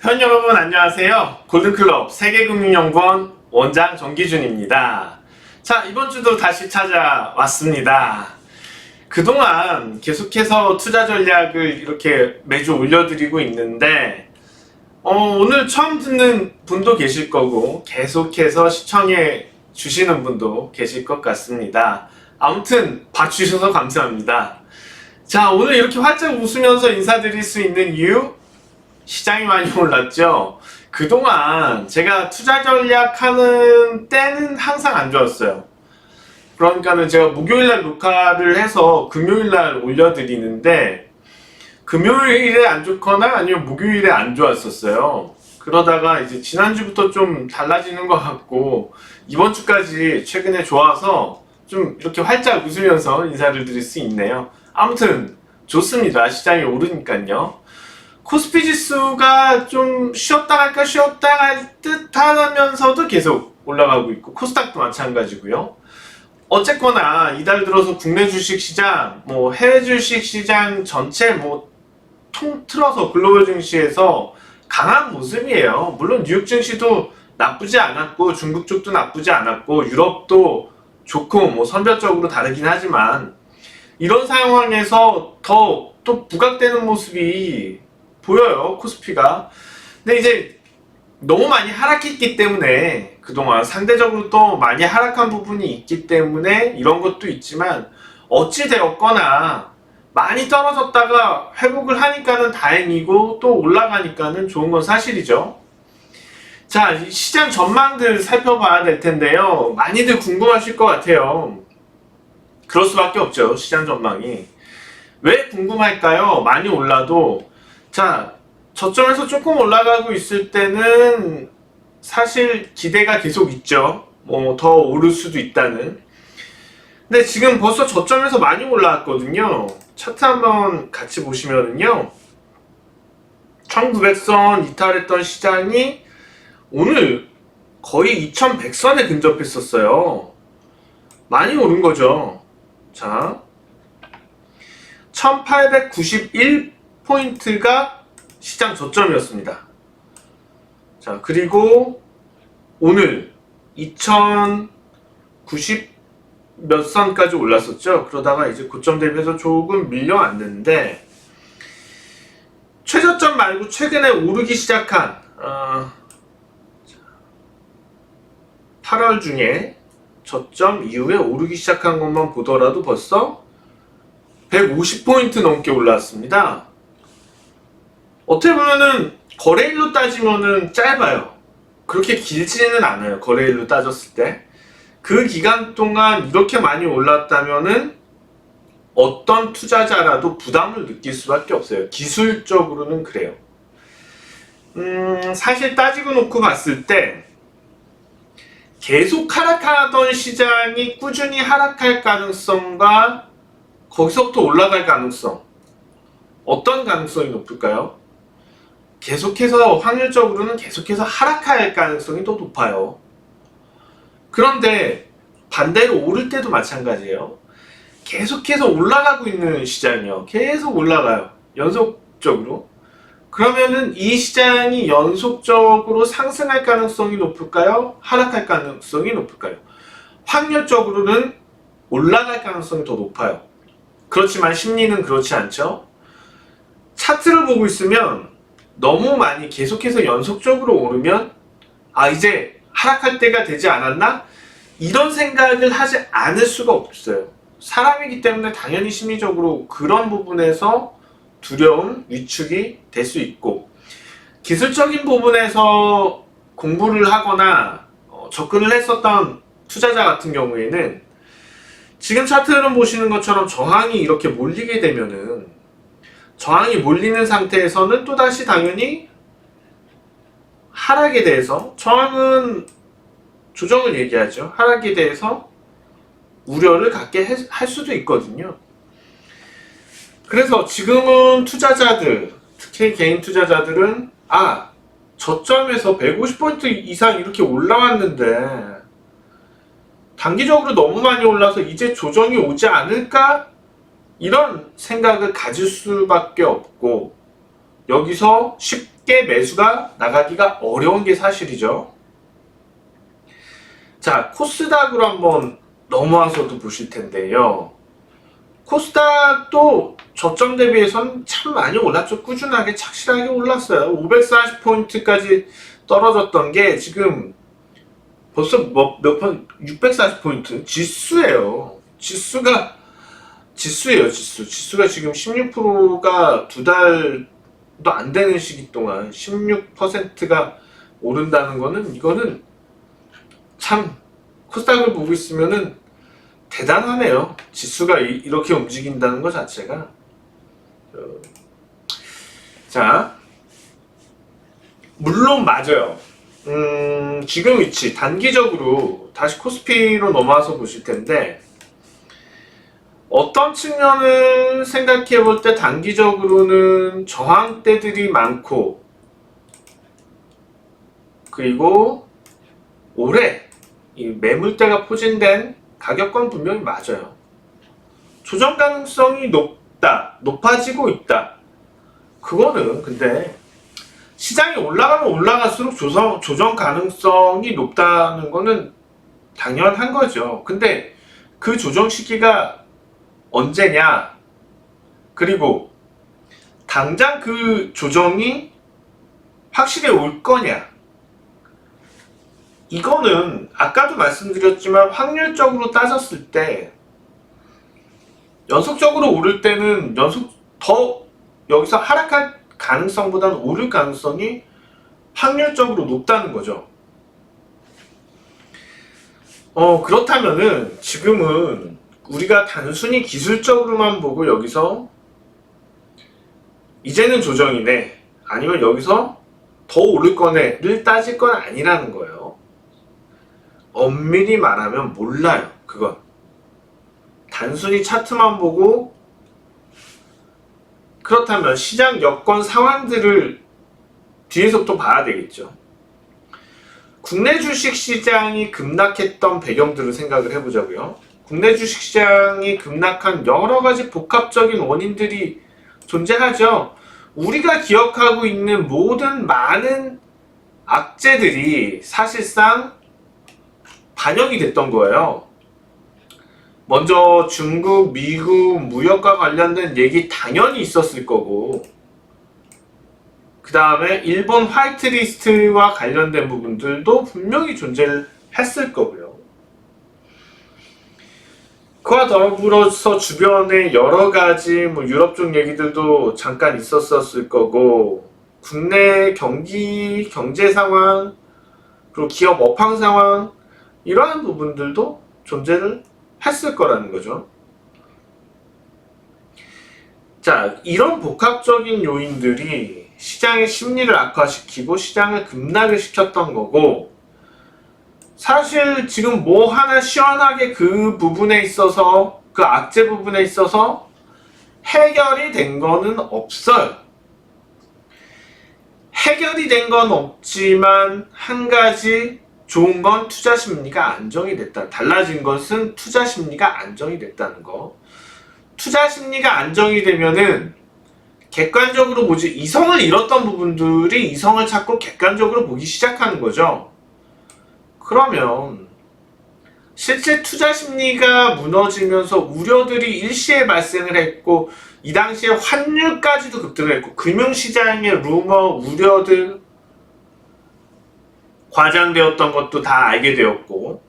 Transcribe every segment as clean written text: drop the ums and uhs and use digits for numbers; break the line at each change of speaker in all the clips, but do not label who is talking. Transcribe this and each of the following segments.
회원 여러분 안녕하세요. 골든클럽 세계금융연구원 원장 정기준입니다. 자, 이번 주도 다시 찾아왔습니다. 그동안 계속해서 투자 전략을 이렇게 매주 올려드리고 있는데 오늘 처음 듣는 분도 계실 거고 계속해서 시청해 주시는 분도 계실 것 같습니다. 아무튼 봐주셔서 감사합니다. 자, 오늘 이렇게 활짝 웃으면서 인사드릴 수 있는 이유? 시장이 많이 올랐죠. 그동안 제가 투자 전략하는 때는 항상 안 좋았어요. 그러니까는 제가 목요일날 녹화를 해서 금요일날 올려드리는데 금요일에 안 좋거나 아니면 목요일에 안 좋았었어요. 그러다가 이제 지난주부터 좀 달라지는 것 같고 이번 주까지 최근에 좋아서 좀 이렇게 활짝 웃으면서 인사를 드릴 수 있네요. 아무튼 좋습니다. 시장이 오르니까요. 코스피 지수가 좀 쉬었다 할까 쉬었다 할 듯 하면서도 계속 올라가고 있고 코스닥도 마찬가지고요. 어쨌거나 이달 들어서 국내 주식 시장, 해외 주식 시장 전체 통틀어서 글로벌 증시에서 강한 모습이에요. 물론 뉴욕 증시도 나쁘지 않았고 중국 쪽도 나쁘지 않았고 유럽도 좋고 선별적으로 다르긴 하지만 이런 상황에서 더 또 부각되는 모습이 보여요. 코스피가. 근데 이제 너무 많이 하락했기 때문에 그동안 상대적으로 또 많이 하락한 부분이 있기 때문에 이런 것도 있지만 어찌 되었거나 많이 떨어졌다가 회복을 하니까는 다행이고 또 올라가니까는 좋은 건 사실이죠. 자, 시장 전망들 살펴봐야 될 텐데요. 많이들 궁금하실 것 같아요. 그럴 수밖에 없죠. 시장 전망이. 왜 궁금할까요? 많이 올라도 자, 저점에서 조금 올라가고 있을 때는 사실 기대가 계속 있죠. 더 오를 수도 있다는. 근데 지금 벌써 저점에서 많이 올라왔거든요. 차트 한번 같이 보시면은요. 1900선 이탈했던 시장이 오늘 거의 2100선에 근접했었어요. 많이 오른 거죠. 자, 1891포인트가 시장 저점이었습니다. 자, 그리고 오늘 2090 몇 선까지 올랐었죠. 그러다가 이제 고점 대비해서 조금 밀려왔는데 최저점 말고 최근에 오르기 시작한 8월 중에 저점 이후에 오르기 시작한 것만 보더라도 벌써 150포인트 넘게 올라왔습니다. 어떻게 보면은 거래일로 따지면은 짧아요. 그렇게 길지는 않아요. 거래일로 따졌을 때. 그 기간 동안 이렇게 많이 올랐다면은 어떤 투자자라도 부담을 느낄 수밖에 없어요. 기술적으로는 그래요. 사실 따지고 놓고 봤을 때 계속 하락하던 시장이 꾸준히 하락할 가능성과 거기서부터 올라갈 가능성, 어떤 가능성이 높을까요? 계속해서 확률적으로는 계속해서 하락할 가능성이 더 높아요. 그런데 반대로 오를 때도 마찬가지예요. 계속해서 올라가고 있는 시장이요. 계속 올라가요. 연속적으로. 그러면은 이 시장이 연속적으로 상승할 가능성이 높을까요? 하락할 가능성이 높을까요? 확률적으로는 올라갈 가능성이 더 높아요. 그렇지만 심리는 그렇지 않죠. 차트를 보고 있으면 너무 많이 계속해서 연속적으로 오르면 이제 하락할 때가 되지 않았나? 이런 생각을 하지 않을 수가 없어요. 사람이기 때문에 당연히 심리적으로 그런 부분에서 두려움, 위축이 될 수 있고 기술적인 부분에서 공부를 하거나 접근을 했었던 투자자 같은 경우에는 지금 차트 흐름 보시는 것처럼 저항이 이렇게 몰리게 되면은 저항이 몰리는 상태에서는 또다시 당연히 하락에 대해서 저항은 조정을 얘기하죠. 하락에 대해서 우려를 갖게 할 수도 있거든요. 그래서 지금은 투자자들, 특히 개인 투자자들은 저점에서 150포인트 이상 이렇게 올라왔는데 단기적으로 너무 많이 올라서 이제 조정이 오지 않을까? 이런 생각을 가질 수밖에 없고 여기서 쉽게 매수가 나가기가 어려운 게 사실이죠. 자, 코스닥으로 한번 넘어와서도 보실 텐데요. 코스닥도 저점 대비해서는 참 많이 올랐죠. 꾸준하게 착실하게 올랐어요. 540포인트까지 떨어졌던 게 지금 벌써 몇 번 640포인트 지수예요. 지수예요. 지수가 지금 16%가 두 달도 안 되는 시기 동안 16%가 오른다는 거는, 이거는 참 코스닥을 보고 있으면은 대단하네요. 지수가 이렇게 움직인다는 것 자체가. 자, 물론 맞아요. 지금 위치 단기적으로 다시 코스피로 넘어와서 보실 텐데, 어떤 측면을 생각해 볼 때 단기적으로는 저항대들이 많고, 그리고 올해 이 매물대가 포진된 가격권 분명히 맞아요. 조정 가능성이 높아지고 있다. 그거는 근데 시장이 올라가면 올라갈수록 조정 가능성이 높다는 거는 당연한 거죠. 근데 그 조정 시기가 언제냐? 그리고 당장 그 조정이 확실히 올 거냐? 이거는 아까도 말씀드렸지만 확률적으로 따졌을 때 연속적으로 오를 때는 더 여기서 하락할 가능성보다는 오를 가능성이 확률적으로 높다는 거죠. 그렇다면은 지금은 우리가 단순히 기술적으로만 보고 여기서 이제는 조정이네, 아니면 여기서 더 오를 거네를 따질 건 아니라는 거예요. 엄밀히 말하면 몰라요. 그건 단순히 차트만 보고, 그렇다면 시장 여건 상황들을 뒤에서 또 봐야 되겠죠. 국내 주식시장이 급락했던 배경들을 생각을 해보자고요. 국내 주식시장이 급락한 여러가지 복합적인 원인들이 존재하죠. 우리가 기억하고 있는 모든 많은 악재들이 사실상 반영이 됐던 거예요. 먼저 중국, 미국 무역과 관련된 얘기 당연히 있었을 거고, 그 다음에 일본 화이트리스트와 관련된 부분들도 분명히 존재를 했을 거고요. 그와 더불어서 주변에 여러가지 유럽 쪽 얘기들도 잠깐 있었을 거고, 국내 경제 상황, 그리고 기업 업황 상황, 이러한 부분들도 존재를 했을 거라는 거죠. 자, 이런 복합적인 요인들이 시장의 심리를 악화시키고 시장을 급락을 시켰던 거고, 사실 지금 뭐 하나 시원하게 그 부분에 있어서, 그 악재 부분에 있어서 해결이 된 거는 없어요. 해결이 된 건 없지만 한 가지 좋은 건 투자 심리가 안정이 됐다. 달라진 것은 투자 심리가 안정이 됐다는 거. 투자 심리가 안정이 되면은 객관적으로 보지, 이성을 잃었던 부분들이 이성을 찾고 객관적으로 보기 시작하는 거죠. 그러면 실제 투자 심리가 무너지면서 우려들이 일시에 발생을 했고, 이 당시에 환율까지도 급등을 했고, 금융시장의 루머, 우려들 과장되었던 것도 다 알게 되었고,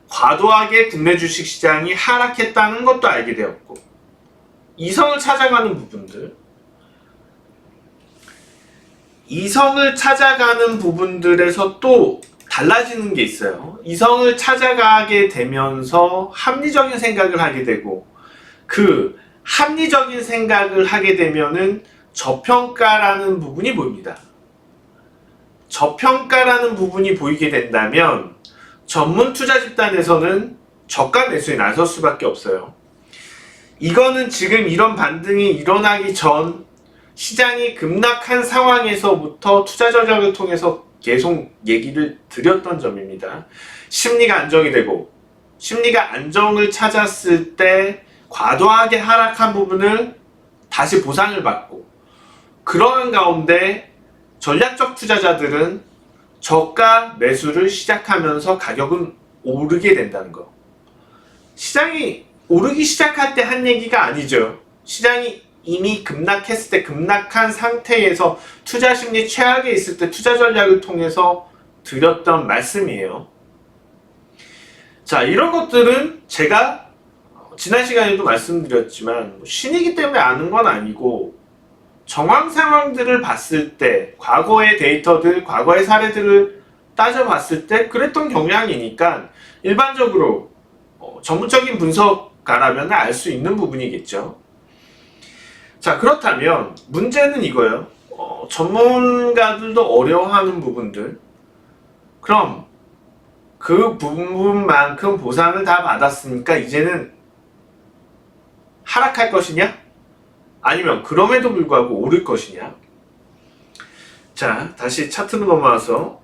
과도하게 국내 주식시장이 하락했다는 것도 알게 되었고, 이성을 찾아가는 부분들, 이성을 찾아가는 부분들에서 또 달라지는 게 있어요. 이성을 찾아가게 되면서 합리적인 생각을 하게 되고, 그 합리적인 생각을 하게 되면은 저평가라는 부분이 보입니다. 저평가라는 부분이 보이게 된다면 전문 투자 집단에서는 저가 매수에 나설 수밖에 없어요. 이거는 지금 이런 반등이 일어나기 전 시장이 급락한 상황에서부터 투자 전략을 통해서 계속 얘기를 드렸던 점입니다. 심리가 안정이 되고, 심리가 안정을 찾았을 때 과도하게 하락한 부분을 다시 보상을 받고, 그러한 가운데 전략적 투자자들은 저가 매수를 시작하면서 가격은 오르게 된다는 거. 시장이 오르기 시작할 때 한 얘기가 아니죠. 시장이 이미 급락했을 때, 급락한 상태에서 투자 심리 최악에 있을 때 투자 전략을 통해서 드렸던 말씀이에요. 자, 이런 것들은 제가 지난 시간에도 말씀드렸지만 신이기 때문에 아는 건 아니고 정황 상황들을 봤을 때, 과거의 데이터들, 과거의 사례들을 따져봤을 때 그랬던 경향이니까 일반적으로 전문적인 분석가라면 알 수 있는 부분이겠죠. 자, 그렇다면 문제는 이거예요. 전문가들도 어려워하는 부분들. 그럼 그 부분만큼 보상을 다 받았으니까 이제는 하락할 것이냐? 아니면 그럼에도 불구하고 오를 것이냐? 자, 다시 차트로 넘어와서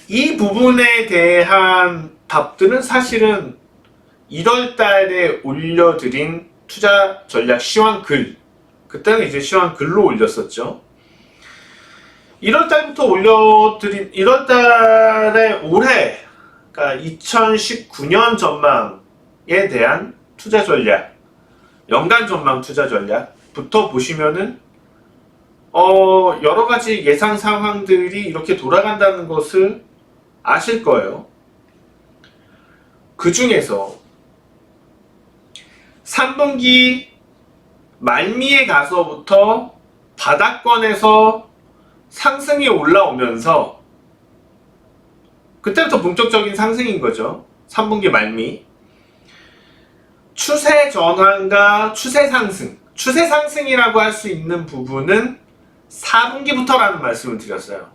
이 부분에 대한 답들은 사실은 1월 달에 올려드린 투자 전략 시황 글, 그때는 이제 시황 글로 올렸었죠. 1월 달부터 올려드린 1월 달에 올해, 그러니까 2019년 전망에 대한 투자 전략, 연간 전망 투자 전략부터 보시면은 여러 가지 예상 상황들이 이렇게 돌아간다는 것을 아실 거예요. 그 중에서 3분기 말미에 가서부터 바닥권에서 상승이 올라오면서 그때부터 본격적인 상승인 거죠. 3분기 말미. 추세 전환과 추세 상승. 추세 상승이라고 할 수 있는 부분은 4분기부터라는 말씀을 드렸어요.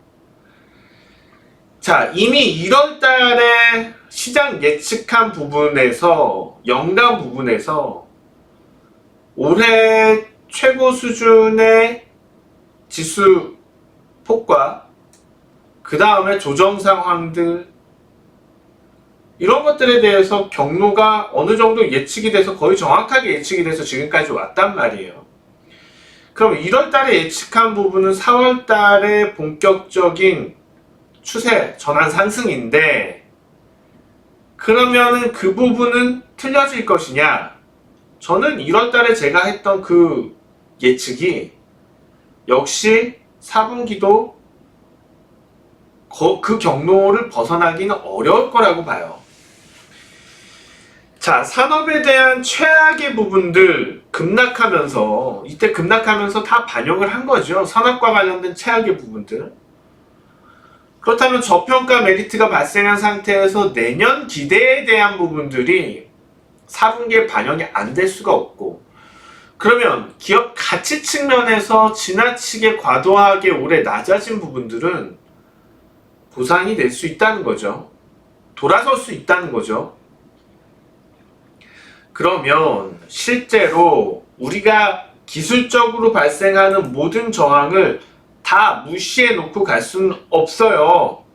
자, 이미 1월 달에 시장 예측한 부분에서, 연간 부분에서 올해 최고 수준의 지수 폭과 그 다음에 조정 상황들, 이런 것들에 대해서 경로가 어느 정도 예측이 돼서 거의 정확하게 예측이 돼서 지금까지 왔단 말이에요. 그럼 1월 달에 예측한 부분은 4월 달에 본격적인 추세 전환 상승인데, 그러면은 그 부분은 틀려질 것이냐? 저는 1월 달에 제가 했던 그 예측이 역시 4분기도 그 경로를 벗어나기는 어려울 거라고 봐요. 자, 산업에 대한 최악의 부분들 급락하면서, 이때 급락하면서 다 반영을 한 거죠. 산업과 관련된 최악의 부분들. 그렇다면 저평가 메리트가 발생한 상태에서 내년 기대에 대한 부분들이 4분기에 반영이 안 될 수가 없고, 그러면 기업 가치 측면에서 지나치게 과도하게 올해 낮아진 부분들은 보상이 될 수 있다는 거죠. 돌아설 수 있다는 거죠. 그러면 실제로 우리가 기술적으로 발생하는 모든 저항을 다 무시해 놓고 갈 수는 없어요.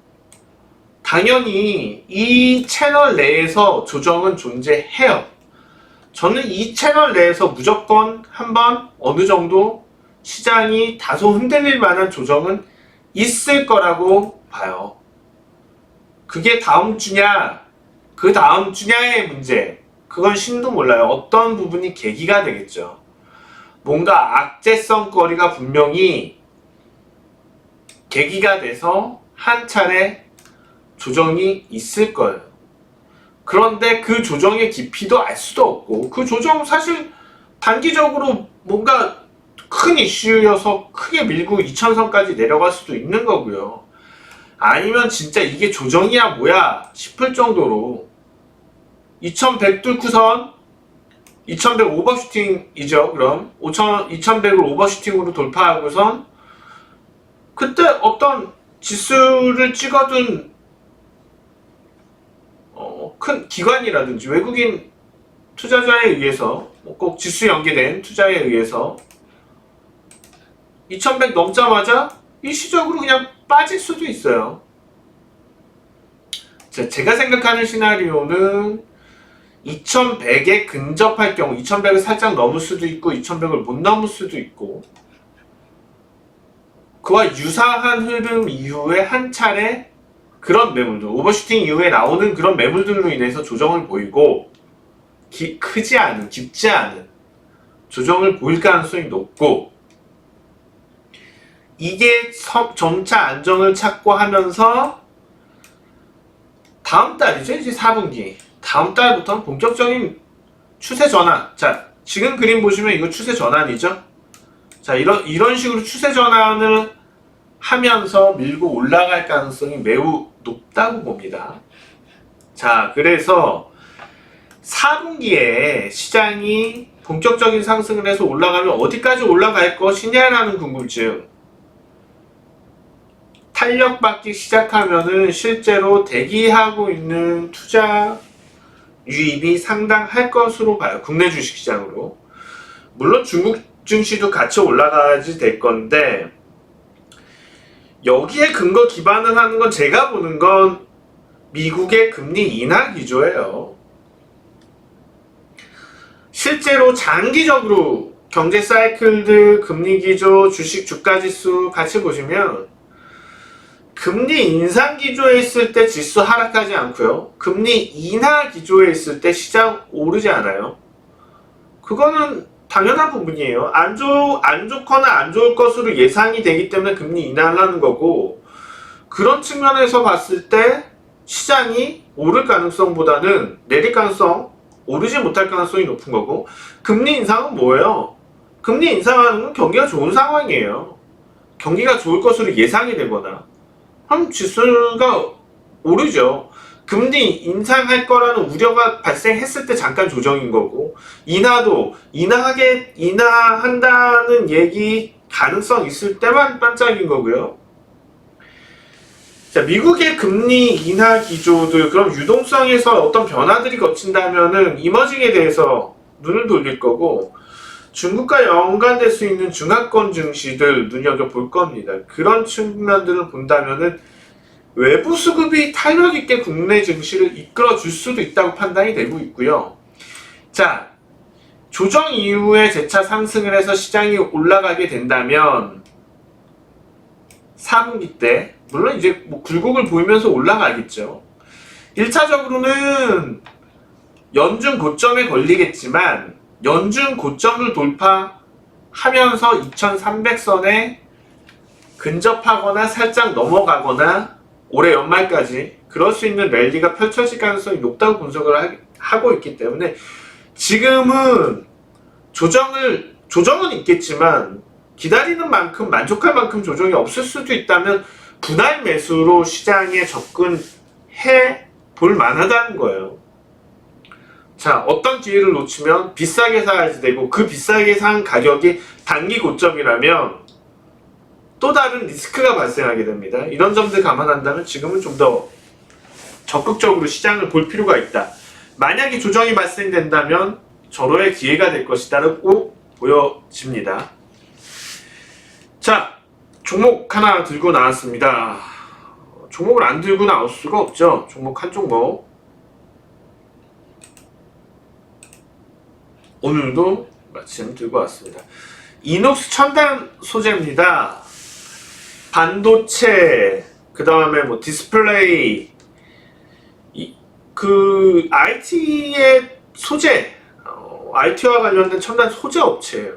당연히 이 채널 내에서 조정은 존재해요. 저는 이 채널 내에서 무조건 한번 어느 정도 시장이 다소 흔들릴 만한 조정은 있을 거라고 봐요. 그게 다음 주냐, 그 다음 주냐의 문제, 그건 신도 몰라요. 어떤 부분이 계기가 되겠죠. 뭔가 악재성 거리가 분명히 계기가 돼서 한 차례 조정이 있을 거예요. 그런데 그 조정의 깊이도 알 수도 없고, 그 조정 사실 단기적으로 뭔가 큰 이슈여서 크게 밀고 2000선까지 내려갈 수도 있는 거고요. 아니면 진짜 이게 조정이야 뭐야 싶을 정도로 2100 뚫고선 2100 오버슈팅이죠. 그럼 2100을 오버슈팅으로 돌파하고선 그때 어떤 지수를 찍어둔 큰 기관이라든지 외국인 투자자에 의해서, 꼭 지수 연계된 투자에 의해서 2100 넘자마자 일시적으로 그냥 빠질 수도 있어요. 제가 생각하는 시나리오는 2100에 근접할 경우 2100을 살짝 넘을 수도 있고 2100을 못 넘을 수도 있고, 그와 유사한 흐름 이후에 한 차례 그런 매물들, 오버슈팅 이후에 나오는 그런 매물들로 인해서 조정을 보이고 크지 않은, 깊지 않은 조정을 보일 가능성이 높고, 이게 점차 안정을 찾고 하면서 다음 달이죠. 이제 4분기. 다음 달부터는 본격적인 추세 전환. 자, 지금 그림 보시면 이거 추세 전환이죠. 자, 이런 식으로 추세 전환을 하면서 밀고 올라갈 가능성이 매우 높다고 봅니다. 자, 그래서 4분기에 시장이 본격적인 상승을 해서 올라가면 어디까지 올라갈 것이냐라는 궁금증. 탄력받기 시작하면은 실제로 대기하고 있는 투자 유입이 상당할 것으로 봐요. 국내 주식시장으로. 물론 중국 증시도 같이 올라가야지 될 건데, 여기에 근거 기반을 하는 건 제가 보는 건 미국의 금리 인하 기조예요. 실제로 장기적으로 경제 사이클들, 금리 기조, 주식 주가 지수 같이 보시면 금리 인상 기조에 있을 때 지수 하락하지 않고요. 금리 인하 기조에 있을 때 시장 오르지 않아요. 그거는 당연한 부분이에요. 안 좋거나 안 좋을 것으로 예상이 되기 때문에 금리 인하를 하는 거고, 그런 측면에서 봤을 때 시장이 오를 가능성보다는 내릴 가능성, 오르지 못할 가능성이 높은 거고, 금리 인상은 뭐예요? 금리 인상하는 건 경기가 좋은 상황이에요. 경기가 좋을 것으로 예상이 되거나, 그럼 지수가 오르죠. 금리 인상할 거라는 우려가 발생했을 때 잠깐 조정인 거고, 인하한다는 얘기 가능성 있을 때만 반짝인 거고요. 자, 미국의 금리 인하 기조들, 그럼 유동성에서 어떤 변화들이 거친다면은 이머징에 대해서 눈을 돌릴 거고, 중국과 연관될 수 있는 중하권 증시들 눈여겨볼 겁니다. 그런 측면들을 본다면은 외부 수급이 탄력 있게 국내 증시를 이끌어 줄 수도 있다고 판단이 되고 있고요. 자, 조정 이후에 재차 상승을 해서 시장이 올라가게 된다면 4분기 때 물론 이제 뭐 굴곡을 보이면서 올라가겠죠. 1차적으로는 연중 고점에 걸리겠지만 연중 고점을 돌파하면서 2300선에 근접하거나 살짝 넘어가거나 올해 연말까지 그럴 수 있는 랠리가 펼쳐질 가능성이 높다고 분석을 하고 있기 때문에, 지금은 조정은 있겠지만 기다리는 만큼, 만족할 만큼 조정이 없을 수도 있다면 분할 매수로 시장에 접근해 볼 만하다는 거예요. 자, 어떤 기회를 놓치면 비싸게 사야지 되고, 그 비싸게 산 가격이 단기 고점이라면 또 다른 리스크가 발생하게 됩니다. 이런 점들 감안한다면 지금은 좀 더 적극적으로 시장을 볼 필요가 있다. 만약에 조정이 발생된다면 절호의 기회가 될 것이다라고 보여집니다. 자, 종목 하나 들고 나왔습니다. 종목을 안 들고 나올 수가 없죠. 종목 한 종목. 오늘도 마침 들고 왔습니다. 이녹스 첨단 소재입니다. 반도체, 그 다음에 뭐 디스플레이, 그 IT의 소재, IT와 관련된 첨단 소재 업체예요.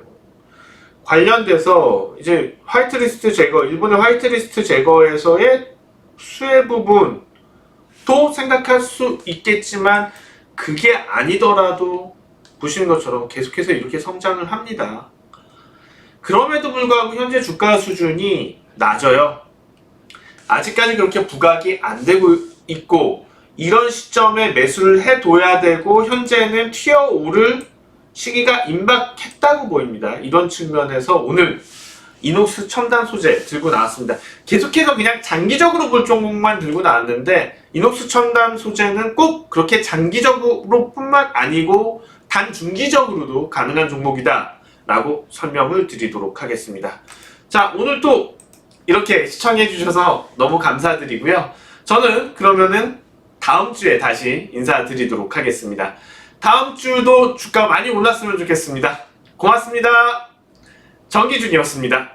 관련돼서 이제 화이트리스트 제거, 일본의 화이트리스트 제거에서의 수혜 부분도 생각할 수 있겠지만, 그게 아니더라도 보시는 것처럼 계속해서 이렇게 성장을 합니다. 그럼에도 불구하고 현재 주가 수준이 낮아요. 아직까지 그렇게 부각이 안 되고 있고, 이런 시점에 매수를 해둬야 되고 현재는 튀어오를 시기가 임박했다고 보입니다. 이런 측면에서 오늘 이녹스 첨단 소재 들고 나왔습니다. 계속해서 그냥 장기적으로 볼 종목만 들고 나왔는데, 이녹스 첨단 소재는 꼭 그렇게 장기적으로 뿐만 아니고 단중기적으로도 가능한 종목이다 라고 설명을 드리도록 하겠습니다. 자, 오늘 또 이렇게 시청해 주셔서 너무 감사드리고요. 저는 그러면은 다음 주에 다시 인사드리도록 하겠습니다. 다음 주도 주가 많이 올랐으면 좋겠습니다. 고맙습니다. 정기준이었습니다.